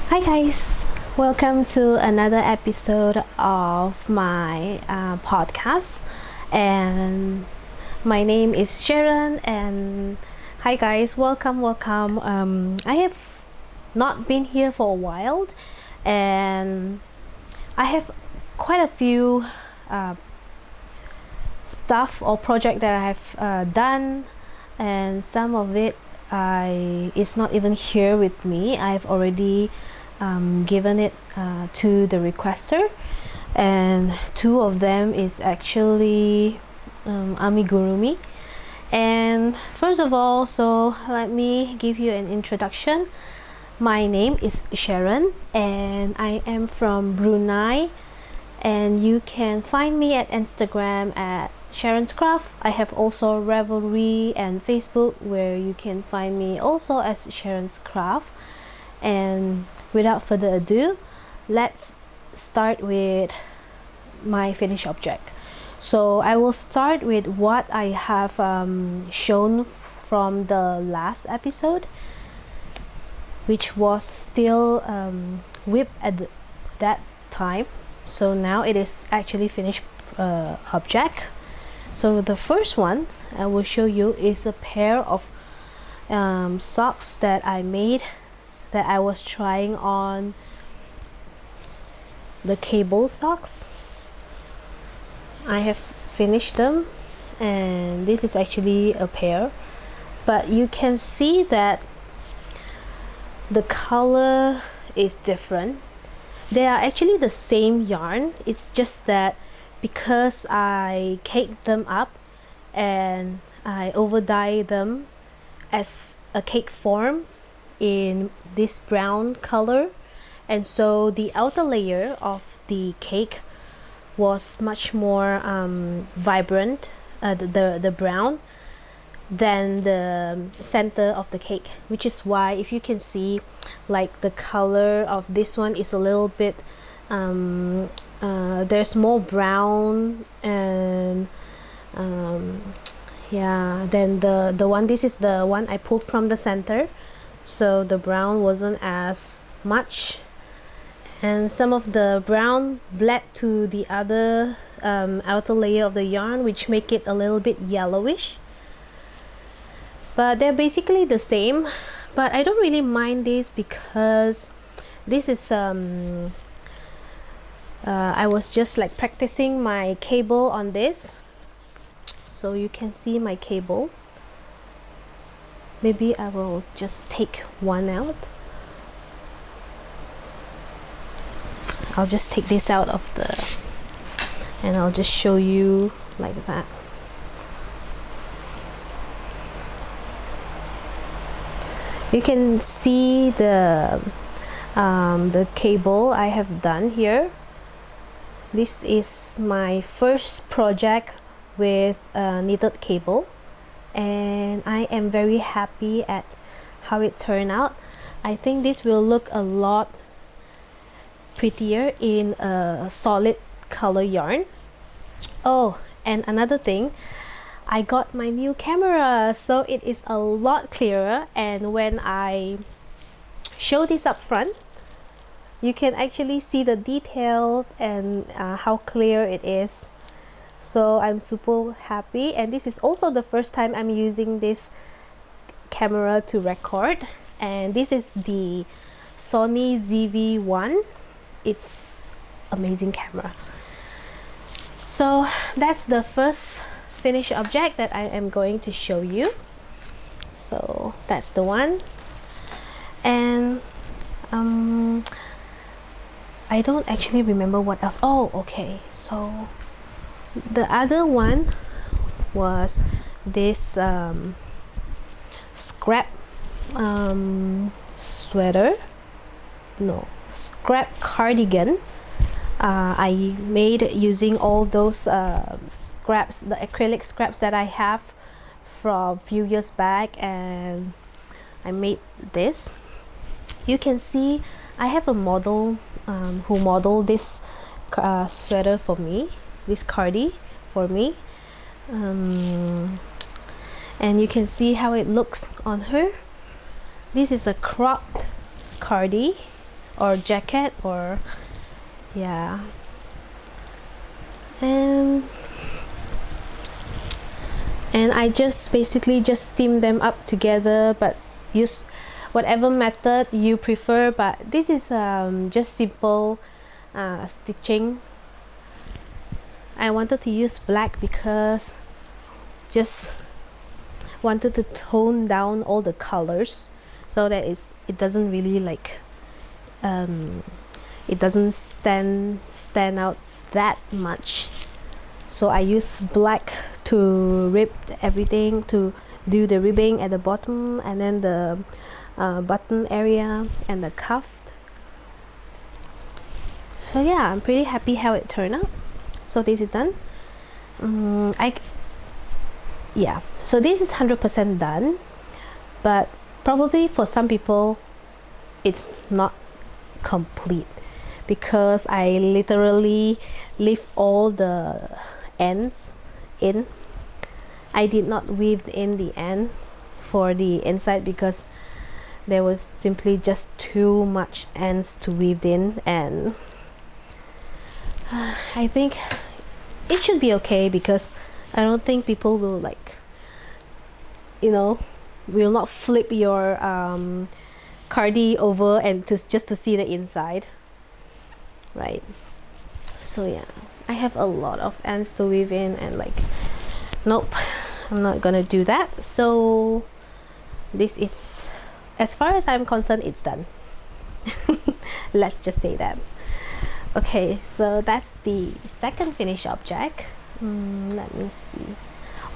Hi guys, welcome to another episode of my podcast, and my name is Sharon. And hi guys, welcome. I have not been here for a while, and I have quite a few stuff or project that I have done, and some of it is not even here with me. I've already given it to the requester, and two of them is actually amigurumi. And first of all, so let me give you an introduction. My name is Sharon and I am from Brunei, and you can find me at Instagram at Sharon's Craft. I have also Ravelry and Facebook, where you can find me also as Sharon's Craft. And without further ado, let's start with my finished object. So I will start with what I have shown from the last episode, which was still whipped at that time. So now it is actually finished object. So the first one I will show you is a pair of socks that I made, that I was trying on the cable socks. I have finished them, and this is actually a pair, but you can see that the color is different. They are actually the same yarn, it's just that because I caked them up and I over dye them as a cake form in this brown color, and so the outer layer of the cake was much more vibrant, the brown, than the center of the cake, which is why if you can see, like, the color of this one is a little bit there's more brown, and yeah, then the one, this is the one I pulled from the center, so the brown wasn't as much, and some of the brown bled to the other outer layer of the yarn, which make it a little bit yellowish. But they're basically the same, but I don't really mind this because this is I was just like practicing my cable on this, so you can see my cable. Maybe I will just take one out. I'll just take this out of the, and I'll just show you like that. You can see the cable I have done here. This is my first project with knitted cable, and I am very happy at how it turned out. I think this will look a lot prettier in a solid color yarn. Oh, and another thing, I got my new camera, so it is a lot clearer, and when I show this up front, you can actually see the detail and how clear it is. So I'm super happy, and this is also the first time I'm using this camera to record, and this is the Sony ZV-1. It's amazing camera. So that's the first finished object that I am going to show you. So that's the one, and I don't actually remember what else. Oh, okay, so the other one was this scrap scrap cardigan. I made using all those scraps, the acrylic scraps that I have from a few years back, and I made this. You can see I have a model who modeled this sweater for me, this cardi for me, and you can see how it looks on her. This is a cropped cardi or jacket, or yeah. And I just basically just seam them up together, but use whatever method you prefer, but this is just simple stitching. I wanted to use black because just wanted to tone down all the colors so that it doesn't really like it doesn't stand out that much. So I use black to rib everything, to do the ribbing at the bottom, and then the button area and the cuff. So yeah, I'm pretty happy how it turned out. So this is done. Yeah, so this is 100% done, but probably for some people it's not complete because I literally leave all the ends in. I did not weave in the end for the inside because there was simply just too much ends to weave in, and I think it should be okay because I don't think people will like, you know, will not flip your cardi over and just to see the inside, right? So yeah, I have a lot of ends to weave in, and like, nope, I'm not gonna do that. So this is, as far as I'm concerned, it's done. Let's just say that. Okay, so that's the second finished object. Let me see.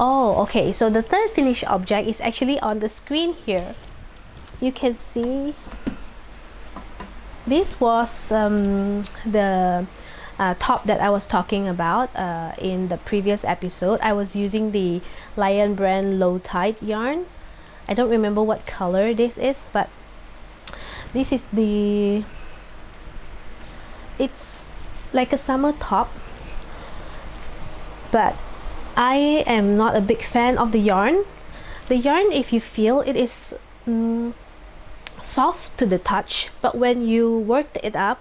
Oh, okay, so the third finished object is actually on the screen here. You can see this was the top that I was talking about in the previous episode. I was using the Lion brand low tide yarn. I don't remember what color this is, but this is the, it's like a summer top, but I am not a big fan of the yarn. The yarn, if you feel, it is soft to the touch, but when you worked it up,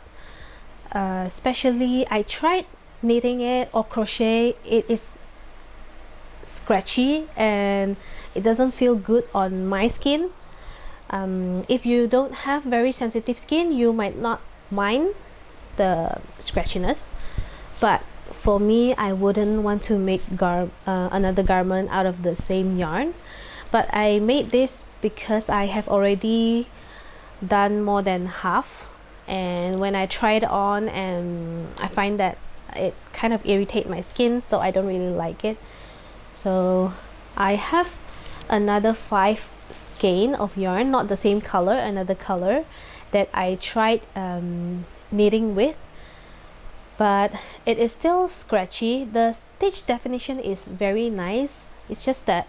especially I tried knitting it or crochet, it is scratchy and it doesn't feel good on my skin. If you don't have very sensitive skin, you might not mind the scratchiness, but for me, I wouldn't want to make another garment out of the same yarn. But I made this because I have already done more than half, and when I tried on, and I find that it kind of irritates my skin, so I don't really like it. So I have another 5 skein of yarn, not the same color, another color that I tried knitting with, but it is still scratchy. The stitch definition is very nice, it's just that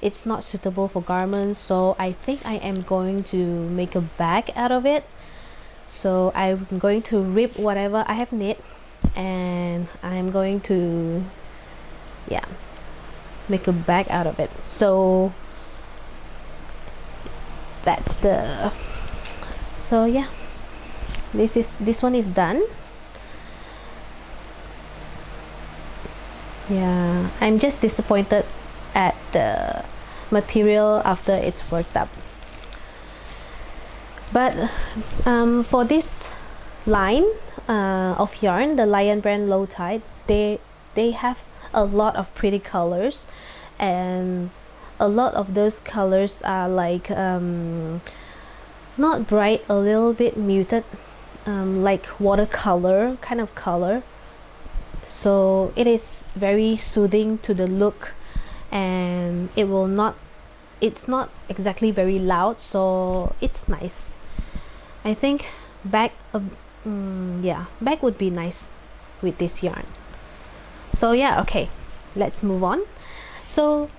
it's not suitable for garments. So I think I am going to make a bag out of it. So I'm going to rip whatever I have knit, and I'm going to, yeah, make a bag out of it. So that's the, so yeah, this one is done. Yeah, I'm just disappointed at the material after it's worked up. But for this line of yarn, the Lion brand low tide, they have a lot of pretty colors, and a lot of those colors are like not bright, a little bit muted, like watercolor kind of color. So it is very soothing to the look, and it's not exactly very loud, so it's nice. I think bag would be nice with this yarn. So yeah, okay, let's move on. So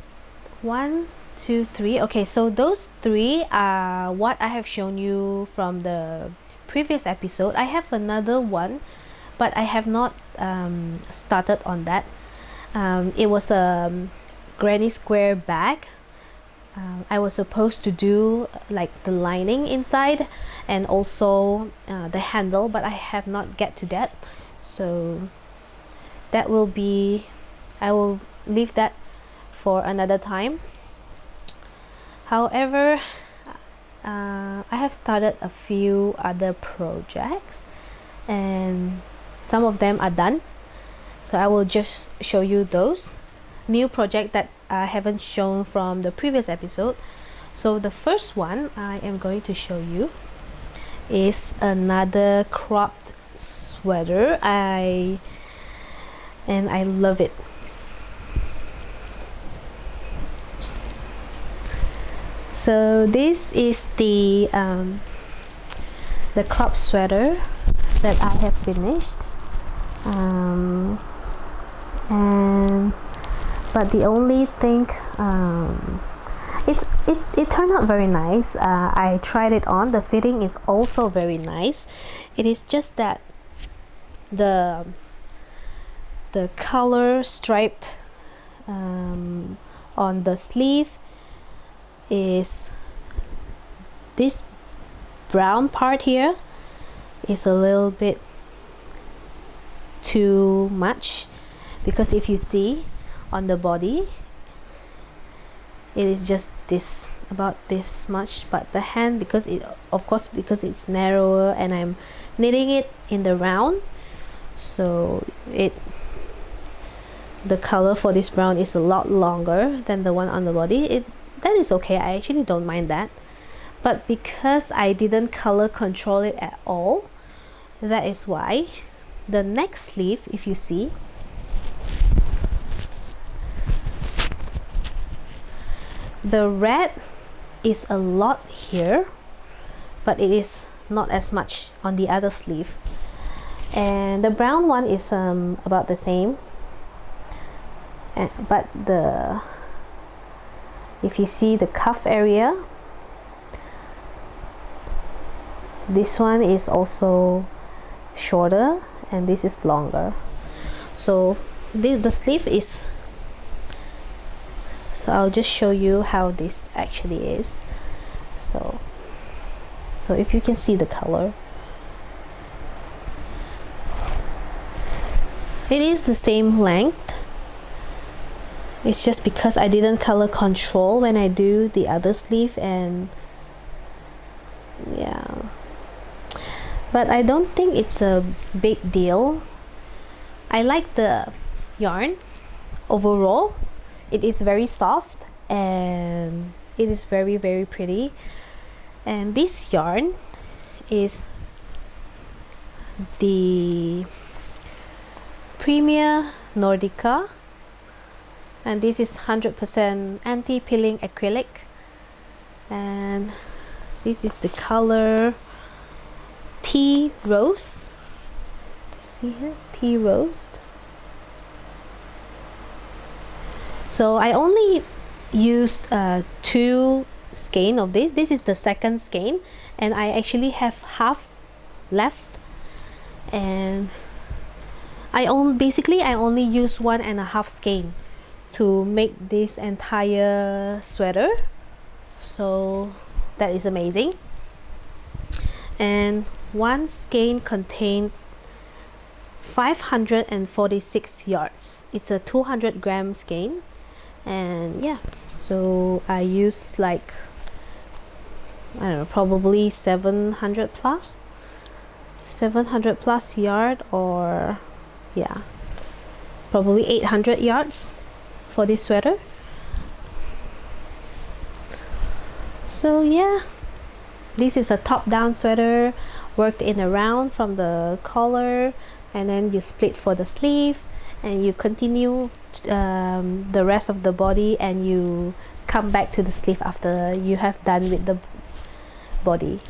1, 2, 3. Okay, so those 3 are what I have shown you from the previous episode. I have another one, but I have not started on that. It was a granny square bag. I was supposed to do like the lining inside and also the handle, but I have not get to that, so that will be, I will leave that for another time. However, I have started a few other projects and some of them are done, so I will just show you those new project that I haven't shown from the previous episode. So the first one I am going to show you is another cropped sweater. I love it. So this is the crop sweater that I have finished, and but the only thing, it turned out very nice. I tried it on. The fitting is also very nice. It is just that the color striped on the sleeve is, this brown part here is a little bit too much, because if you see on the body it is just this, about this much, but the hand, because it, of course because it's narrower and I'm knitting it in the round, so the color for this brown is a lot longer than the one on the body. That is okay, I actually don't mind that, but because I didn't color control it at all, that is why the neck sleeve, if you see, the red is a lot here, but it is not as much on the other sleeve, and the brown one is about the same, but if you see the cuff area, this one is also shorter and this is longer. So the sleeve is, so I'll just show you how this actually is. So if you can see the color, it is the same length. It's just because I didn't color control when I do the other sleeve, and yeah, but I don't think it's a big deal. I like the yarn overall. It is very soft and it is very, very pretty, and this yarn is the Premier Nordica, and this is 100% anti-peeling acrylic, and this is the color Tea Rose. See here, Tea Rose. So I only used 2 skein of this. This is the second skein, and I actually have half left, and I only use 1.5 skein to make this entire sweater, so that is amazing. And one skein contained 546 yards. It's a 200-gram skein, and yeah, so I use like, I don't know, probably 700 plus yard, or yeah, probably 800 yards for this sweater. So yeah, this is a top-down sweater, worked in a round from the collar, and then you split for the sleeve, and you continue the rest of the body, and you come back to the sleeve after you have done with the body.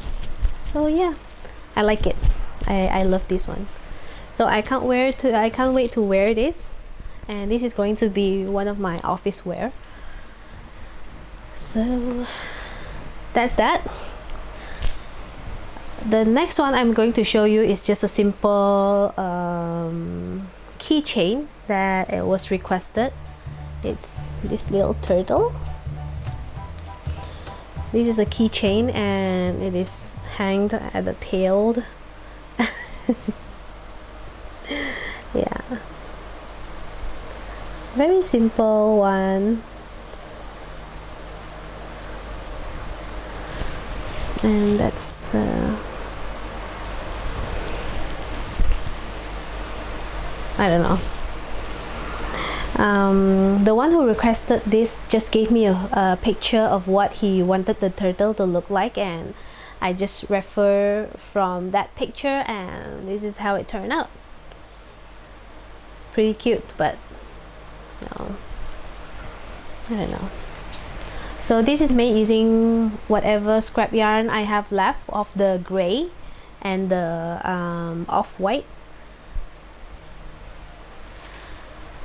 So yeah, I like it. I love this one. So I can't wait to wear this, and this is going to be one of my office wear. So that's that. The next one I'm going to show you is just a simple keychain that it was requested. It's this little turtle. This is a keychain and it is hanged at the tail. Yeah, very simple one. And that's the, I don't know. The one who requested this just gave me a picture of what he wanted the turtle to look like, and I just refer from that picture, and this is how it turned out. Pretty cute, but no, I don't know. So this is made using whatever scrap yarn I have left of the gray and the off-white.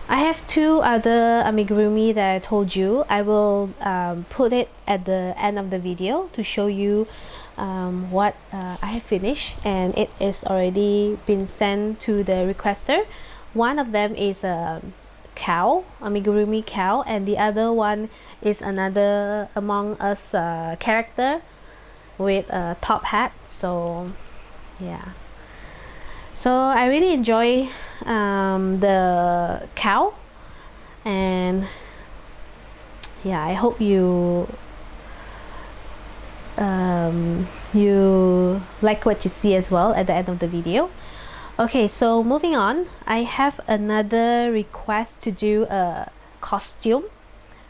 I have two other amigurumi that I told you. I will put it at the end of the video to show you what I have finished, and it is already been sent to the requester. One of them is a cow, amigurumi cow, and the other one is another Among Us character with a top hat. So yeah, so I really enjoy the cow, and yeah, I hope you you like what you see as well at the end of the video. Okay, so moving on, I have another request to do a costume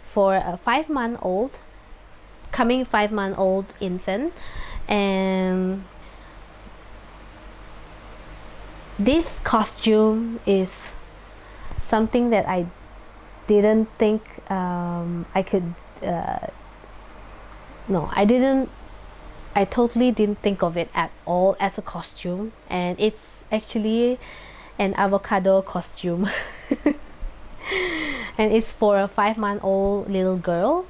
for a 5-month-old, coming 5-month-old infant, and this costume is something that I didn't think I could no, I totally didn't think of it at all as a costume, and it's actually an avocado costume. And it's for a 5-month-old little girl,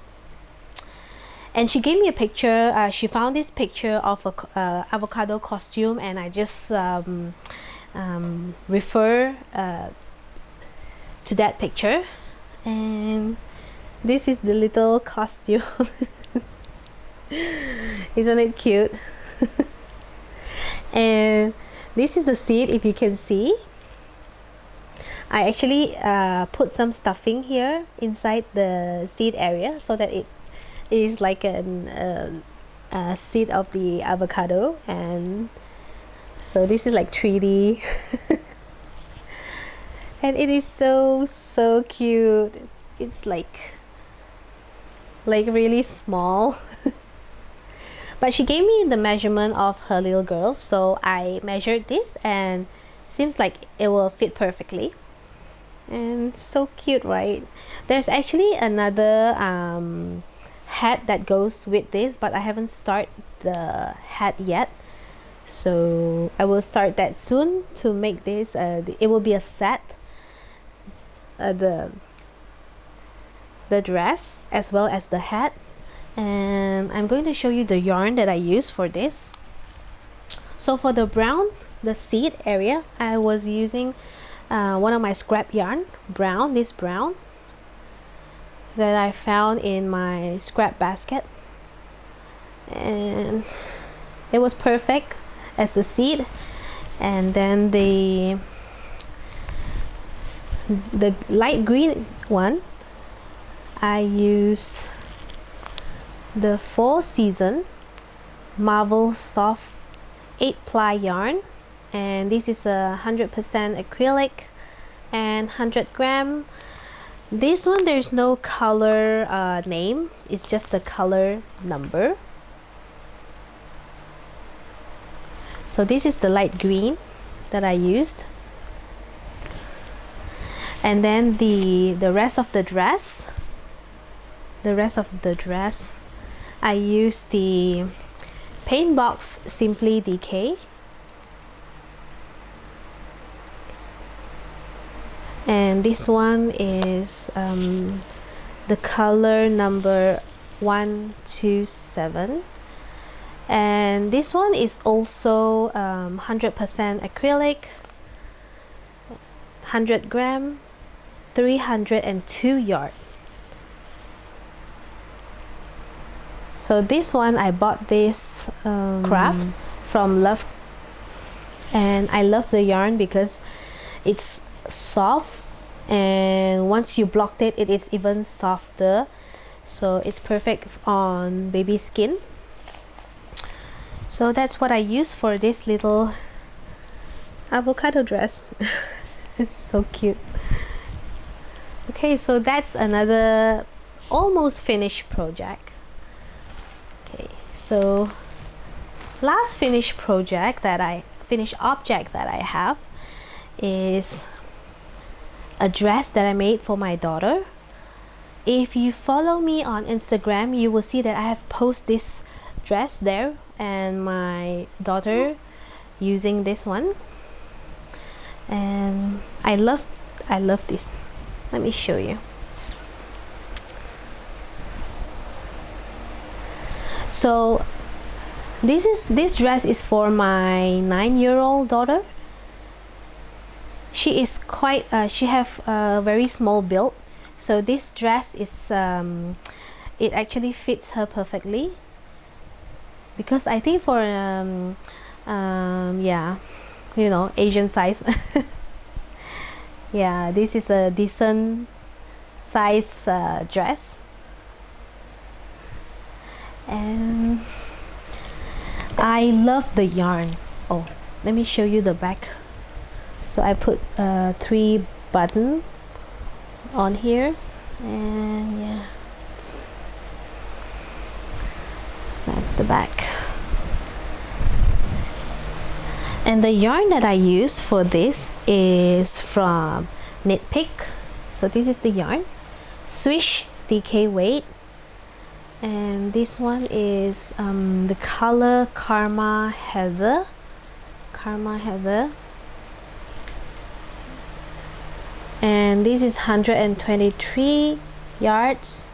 and she gave me a picture. She found this picture of a avocado costume, and I just refer to that picture, and this is the little costume. Isn't it cute? And this is the seat. If you can see, I actually put some stuffing here inside the seat area so that it is like a seed of the avocado, and so this is like 3D. And it is so cute. It's like really small. But she gave me the measurement of her little girl, so I measured this, and seems like it will fit perfectly. And so cute, right? There's actually another hat that goes with this, but I haven't started the hat yet, so I will start that soon to make this. It will be a set, the dress as well as the hat. And I'm going to show you the yarn that I use for this. So for the brown, the seed area, I was using one of my scrap yarn, this brown that I found in my scrap basket, and it was perfect as a seed. And then the light green one, I use the 4-season Marvel Soft 8-ply yarn, and this is a 100% acrylic and 100 gram. This one, there's no color name, it's just the color number. So this is the light green that I used. And then the rest of the dress, I use the Paint Box Simply DK, and this one is the color number 127, and this one is also 100% acrylic, 100 gram, 302 yard. So this one, I bought this crafts from Love, and I love the yarn because it's soft, and once you blocked it, it is even softer, so it's perfect on baby skin. So that's what I use for this little avocado dress. It's so cute. Okay, so that's another almost finished project. Okay, so last finished object that I have is a dress that I made for my daughter. If you follow me on Instagram, you will see that I have posted this dress there, and my daughter using this one, and I love this. Let me show you. So this dress is for my 9-year-old daughter. She is quite she have a very small build, so this dress is it actually fits her perfectly, because I think for yeah, you know, Asian size. Yeah, this is a decent size dress, and I love the yarn. Oh, let me show you the back. So I put 3 buttons on here, and yeah, that's the back. And the yarn that I use for this is from Knit Pick. So this is the yarn, Swish DK weight, and this one is the color Karma Heather. And this is 123 yards.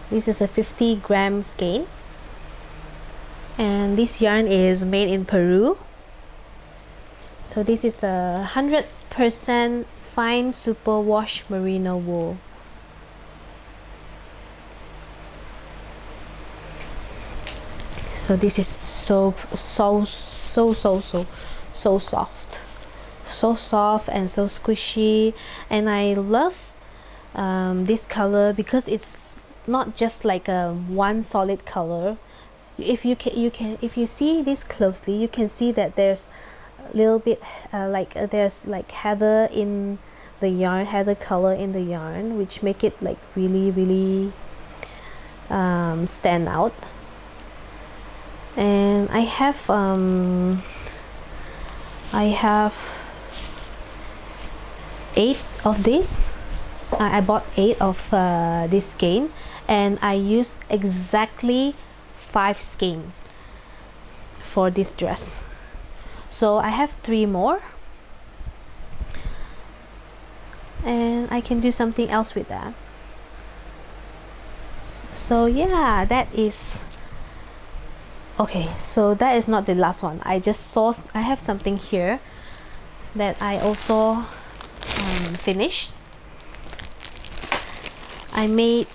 This is a 50-gram skein, and this yarn is made in Peru. So this is a 100% fine superwash merino wool. So this is so soft, so soft and so squishy, and I love this color because it's not just like a one solid color. If you see this closely, you can see that there's a little bit there's like heather in the yarn, heather color in the yarn, which make it like really stand out. And I have 8 of this. I bought 8 of this skein, and I use exactly 5 skein for this dress. So I have 3 more, and I can do something else with that. So yeah, that is okay. So that is not the last one. I have something here that I also finished. I made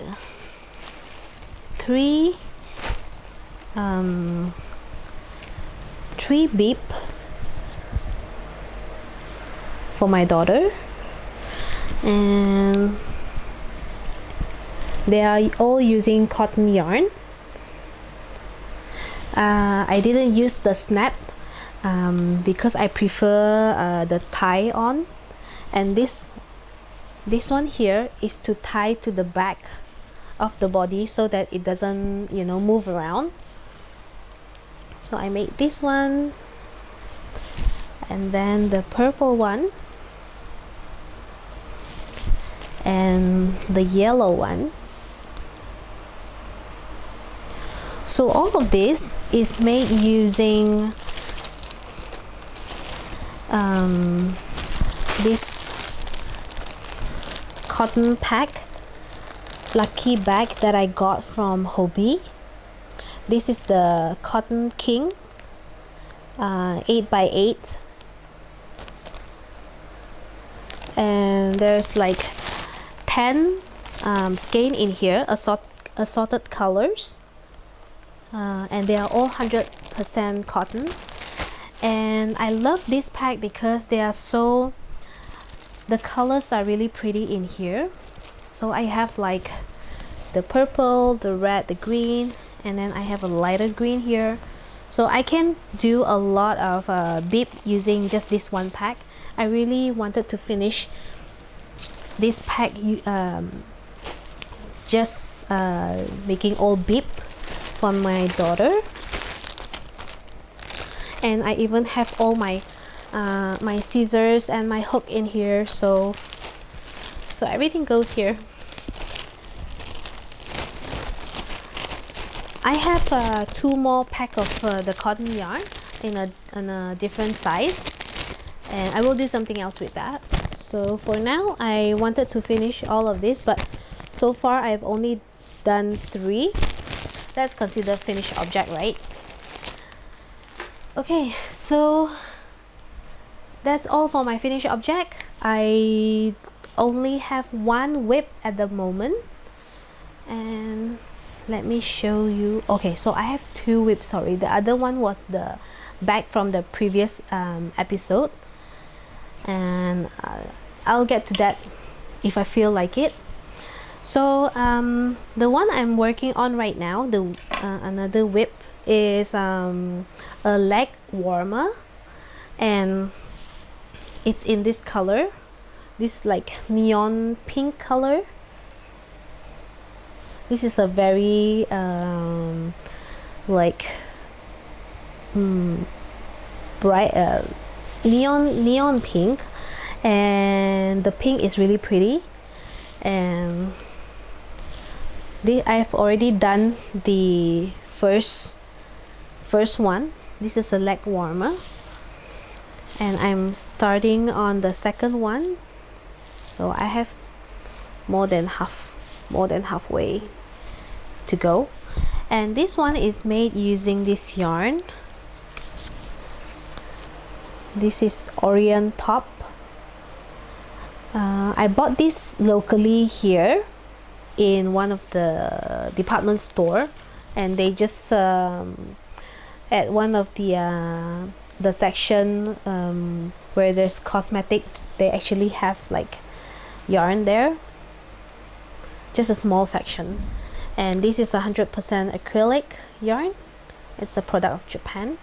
3 bib for my daughter, and they are all using cotton yarn. I didn't use the snap because I prefer the tie on, and this one here is to tie to the back of the body so that it doesn't, you know, move around. So I made this one, and then the purple one, and the yellow one. So all of this is made using this cotton pack lucky bag that I got from Hobbii. This is the Cotton King 8x8, and there's like 10 skein in here, assorted colors, and they are all 100% cotton. And I love this pack because they are so, the colors are really pretty in here. So I have like the purple, the red, the green, and then I have a lighter green here. So I can do a lot of bib using just this one pack. I really wanted to finish this pack just making all bib for my daughter. And I even have all my my scissors and my hook in here, so everything goes here. I have 2 more pack of the cotton yarn in a different size, and I will do something else with that. So for now, I wanted to finish all of this, but so far I've only done 3. That's considered finished object, right? Okay, so that's all for my finished object. I only have 1 whip at the moment, and let me show you. Okay, so I have 2 whips, sorry. The other one was the bag from the previous episode, and I'll get to that if I feel like it. So the one I'm working on right now, the another whip, is a leg warmer, and it's in this color, this like neon pink color. This is a very like bright neon pink, and the pink is really pretty. And I've already done the first one. This is a leg warmer, and I'm starting on the second one, so I have more than halfway to go. And this one is made using this yarn. This is Orient top. I bought this locally here in one of the department store, and they just at one of the section where there's cosmetic, they actually have like yarn there, just a small section. And this is 100% acrylic yarn. It's a product of Japan.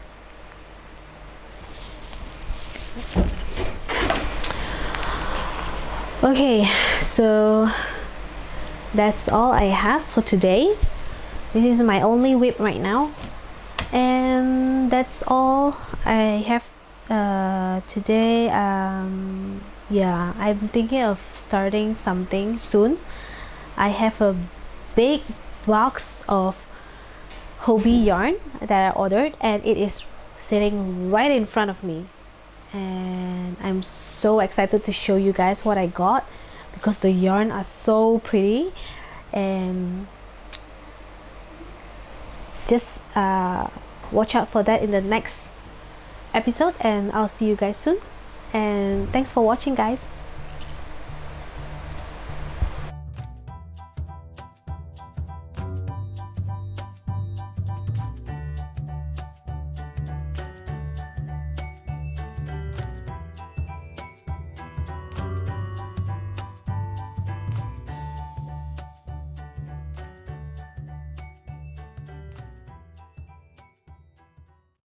Okay, so that's all I have for today. This is my only whip right now, and that's all I have today. Yeah, I'm thinking of starting something soon. I have a big box of Hobie yarn that I ordered, and it is sitting right in front of me, and I'm so excited to show you guys what I got, because the yarn are so pretty. And just watch out for that in the next episode, and I'll see you guys soon. And thanks for watching, guys.